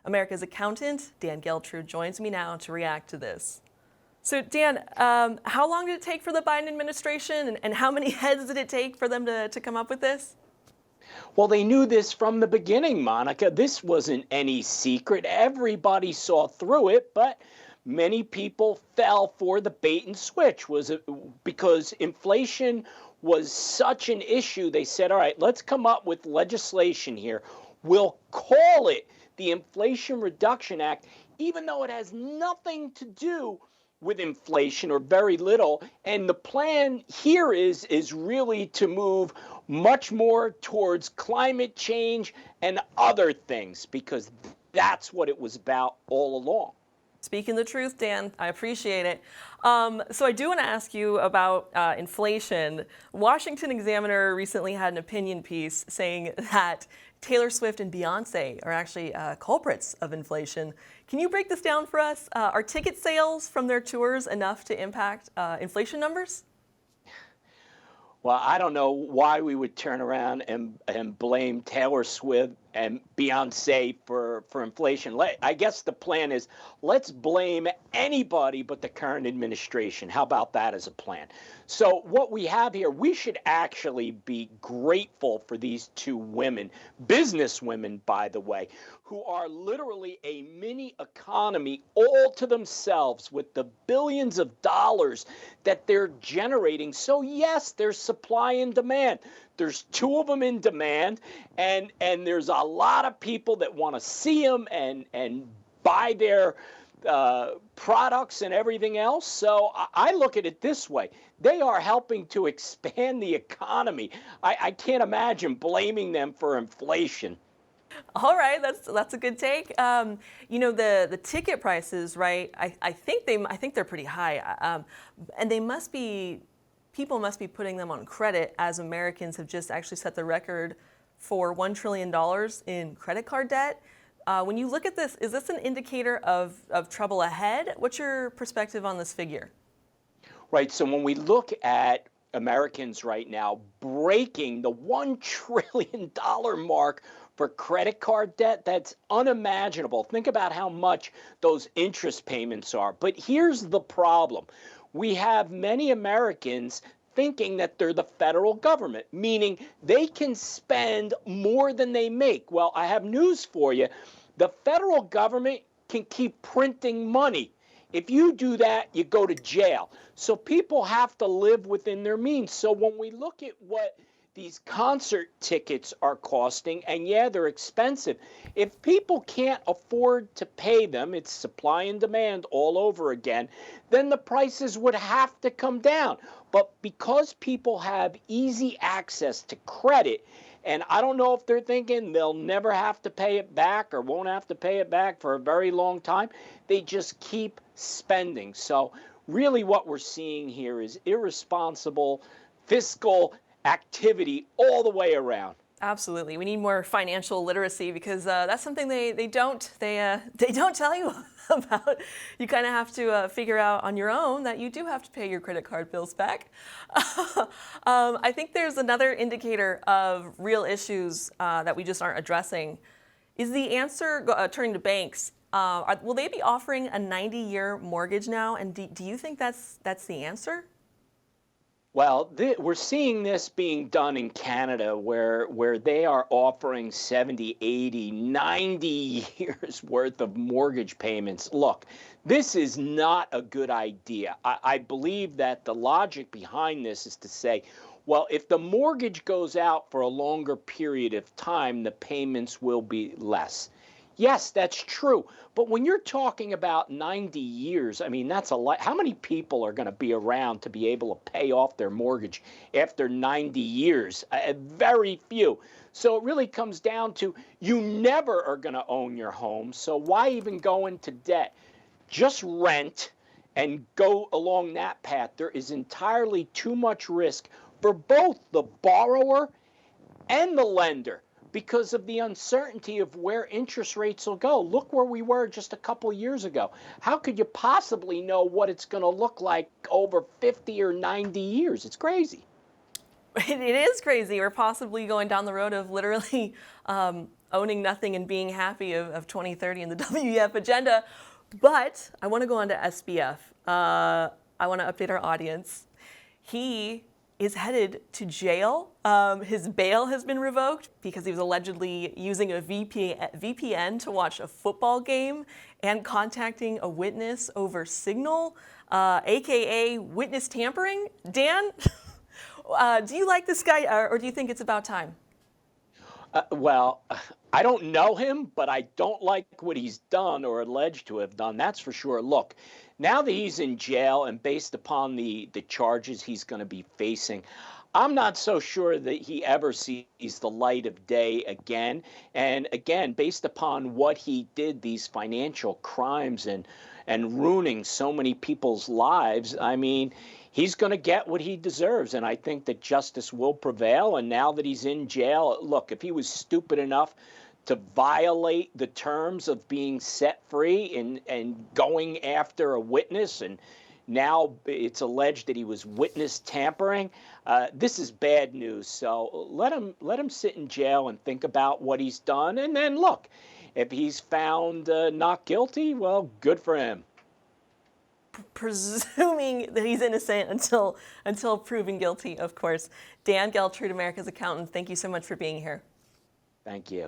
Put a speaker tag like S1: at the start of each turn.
S1: America's accountant, Dan Geltrude, joins me now to react to this. So Dan, how long did it take for the Biden administration, and how many heads did it take for them to come up with this?
S2: Well, they knew this from the beginning, Monica. This wasn't any secret. Everybody saw through it, but many people fell for the bait and switch. Was it because inflation was such an issue? They said, all right, let's come up with legislation here. We'll call it the Inflation Reduction Act, even though it has nothing to do with inflation or very little. And the plan here is really to move much more towards climate change and other things, because that's what it was about all along.
S1: Speaking the truth, Dan, I appreciate it. So I do want to ask you about inflation. Washington Examiner recently had an opinion piece saying that Taylor Swift and Beyonce are actually culprits of inflation. Can you break this down for us? Are ticket sales from their tours enough to impact inflation numbers?
S2: Well, I don't know why we would turn around and blame Taylor Swift and Beyonce for inflation. I guess the plan is, let's blame anybody but the current administration. How about that as a plan? So what we have here, we should actually be grateful for these two women, business women, by the way, who are literally a mini economy all to themselves with the billions of dollars that they're generating. So yes, there's supply and demand. There's two of them in demand, and there's a lot of people that want to see them and buy their products and everything else. So I look at it this way. They are helping to expand the economy. I can't imagine blaming them for inflation.
S1: All right, that's a good take. You know, the ticket prices, right? I think they're pretty high, and people must be putting them on credit, as Americans have just actually set the record for $1 trillion in credit card debt. When you look at this, is this an indicator of trouble ahead? What's your perspective on this figure?
S2: Right. So when we look at Americans right now breaking the $1 trillion mark for credit card debt, that's unimaginable. Think about how much those interest payments are. But here's the problem. We have many Americans thinking that they're the federal government, meaning they can spend more than they make. Well, I have news for you. The federal government can keep printing money. If you do that, you go to jail. So people have to live within their means. So when we look at what these concert tickets are costing, and yeah, they're expensive. If people can't afford to pay them, it's supply and demand all over again, then the prices would have to come down. But because people have easy access to credit, and I don't know if they're thinking they'll never have to pay it back or won't have to pay it back for a very long time, they just keep spending. So really what we're seeing here is irresponsible fiscal activity all the way around.
S1: Absolutely, we need more financial literacy, because that's something they don't tell you about. You kind of have to figure out on your own that you do have to pay your credit card bills back. I think there's another indicator of real issues that we just aren't addressing. Is the answer turning to banks? Will they be offering a 90-year mortgage now? And do you think that's the answer?
S2: Well, we're seeing this being done in Canada where they are offering 70, 80, 90 years worth of mortgage payments. Look, this is not a good idea. I believe that the logic behind this is to say, well, if the mortgage goes out for a longer period of time, the payments will be less. Yes, that's true. But when you're talking about 90 years, I mean, that's a lot. How many people are going to be around to be able to pay off their mortgage after 90 years? Very few. So it really comes down to, you never are going to own your home. So why even go into debt? Just rent and go along that path. There is entirely too much risk for both the borrower and the lender, because of the uncertainty of where interest rates will go. Look where we were just a couple years ago. How could you possibly know what it's going to look like over 50 or 90 years? It's crazy.
S1: It is crazy. We're possibly going down the road of literally owning nothing and being happy of 2030 in the WEF agenda. But I want to go on to SBF. I want to update our audience. He is headed to jail. His bail has been revoked because he was allegedly using a VPN to watch a football game and contacting a witness over Signal, aka witness tampering. Dan, do you like this guy, or do you think it's about time?
S2: Well, I don't know him, but I don't like what he's done or alleged to have done. That's for sure. Look, now that he's in jail and based upon the charges he's going to be facing, I'm not so sure that he ever sees the light of day again. And again, based upon what he did, these financial crimes and ruining so many people's lives, I mean, he's going to get what he deserves. And I think that justice will prevail. And now that he's in jail, look, if he was stupid enough to violate the terms of being set free and going after a witness, and now it's alleged that he was witness tampering, this is bad news. So let him sit in jail and think about what he's done. And then look, if he's found not guilty, well, good for him.
S1: Presuming that he's innocent until proven guilty, of course. Dan Geltrude, America's Accountant, thank you so much for being here.
S2: Thank you.